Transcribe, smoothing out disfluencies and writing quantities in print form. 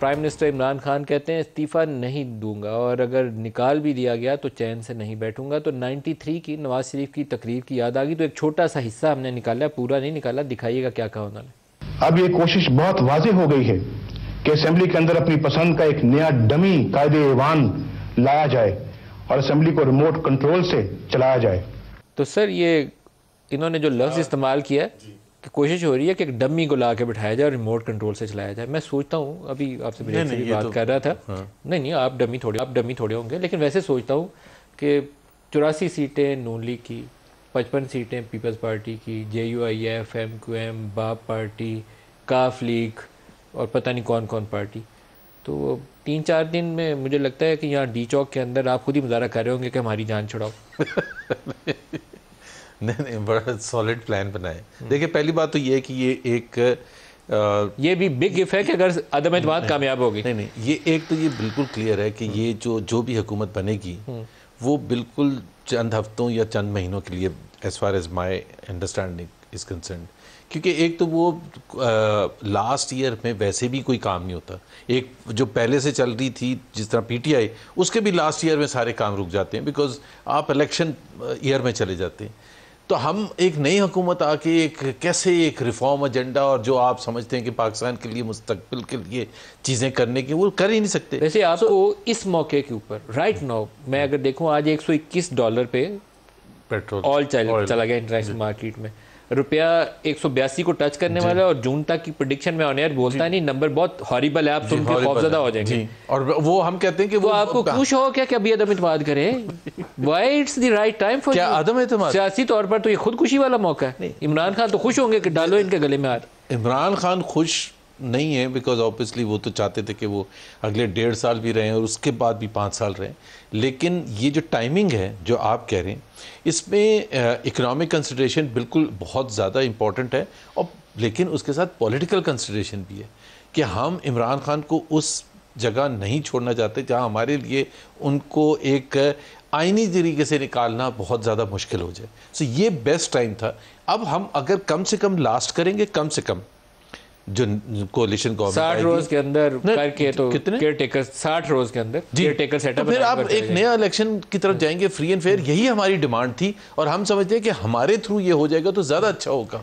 Prime minister Imran Khan कहते हैं इस्तीफ़ा नहीं दूंगा और अगर निकाल भी दिया गया तो चैन से नहीं बैठूंगा। तो 93 की नवाज शरीफ की तकरीर की याद आ गई, तो एक छोटा सा हिस्सा हमने निकाला, पूरा नहीं निकाला। दिखाइएगा क्या कहा उन्होंने। अब ये कोशिश बहुत वाज़ेह हो गई है कि असेंबली के अंदर अपनी पसंद का एक नया डमी कायदे-ए-वान लाया जाए और असेंबली को रिमोट कंट्रोल से चलाया जाए। तो सर ये इन्होंने जो लफ्ज़ इस्तेमाल किया है कि कोशिश हो रही है कि एक डमी को ला के बिठाया जाए और रिमोट कंट्रोल से चलाया जाए। मैं सोचता हूँ, अभी आपसे ब्रेक से भी बात कर रहा था, नहीं आप डमी थोड़े होंगे, लेकिन वैसे सोचता हूँ कि 84 सीटें नून लीग की, 55 सीटें पीपल्स पार्टी की, JUIF, MQM, बाप पार्टी, काफ लीग और पता नहीं कौन कौन पार्टी। तो 3-4 दिन में मुझे लगता है कि यहाँ डी चौक के अंदर आप खुद ही मुजाहरा कर रहे होंगे कि हमारी जान छुड़ाओ। नहीं, बड़ा सॉलिड प्लान बनाए। देखिए, पहली बात तो ये है कि ये एक ये भी बिग इफ है कि अगर अदम एतमाद कामयाब होगी। नहीं, ये एक तो ये बिल्कुल क्लियर है कि ये जो भी हुकूमत बनेगी वो बिल्कुल चंद हफ्तों या चंद महीनों के लिए, as far as my understanding is concern, क्योंकि एक तो वो लास्ट ईयर में वैसे भी कोई काम नहीं होता। एक जो पहले से चल रही थी जिस तरह PTI, उसके भी लास्ट ईयर में सारे काम रुक जाते हैं बिकॉज आप इलेक्शन ईयर में चले जाते हैं। तो हम एक नई हुकूमत आके एक कैसे एक रिफॉर्म एजेंडा और जो आप समझते हैं कि पाकिस्तान के लिए मुस्तकबिल के लिए चीज़ें करने की, वो कर ही नहीं सकते। वैसे आपको इस मौके के ऊपर राइट नाउ मैं अगर देखूं, आज $121 पे पेट्रोल ऑयल चला गया इंटरनेशनल मार्केट में, रुपया 182 को टच करने वाला है और जून तक की प्रेडिक्शन में ऑन एयर बोलता नहीं, नंबर बहुत हॉरिबल है, आप सुन के खौफजदा हो जाएंगे। और वो हम कहते हैं कि वो आपको खुश हो क्या कि अभी अदम इत्मीनान करें? Why it's the right time for क्या अदम इत्मीनान? सियासी तौर पर तो ये खुदकुशी वाला मौका है। इमरान खान तो खुश होंगे कि डालो इनके गले में हाथ। इमरान खान खुश नहीं है बिकॉज ऑब्वियसली वो तो चाहते थे कि वो अगले 1.5 साल भी रहें और उसके बाद भी 5 साल रहें। लेकिन ये जो टाइमिंग है जो आप कह रहे हैं, इसमें इकोनॉमिक कंसिडरेशन बिल्कुल बहुत ज़्यादा इम्पॉर्टेंट है, और लेकिन उसके साथ पॉलिटिकल कंसिडरेशन भी है कि हम इमरान खान को उस जगह नहीं छोड़ना चाहते जहाँ हमारे लिए उनको एक आईनी तरीके से निकालना बहुत ज़्यादा मुश्किल हो जाए। सो ये बेस्ट टाइम था। अब हम अगर कम से कम लास्ट करेंगे, कम से कम जो कोalition गवर्नमेंट 60 रोज के अंदर करके, तो कितने केयर टेकर 60 रोज के अंदर केयर टेकर सेटअप, तो फिर आप एक नया इलेक्शन की तरफ जाएंगे फ्री एंड फेयर। यही हमारी डिमांड थी और हम समझते हैं कि हमारे थ्रू ये हो जाएगा तो ज़्यादा अच्छा होगा।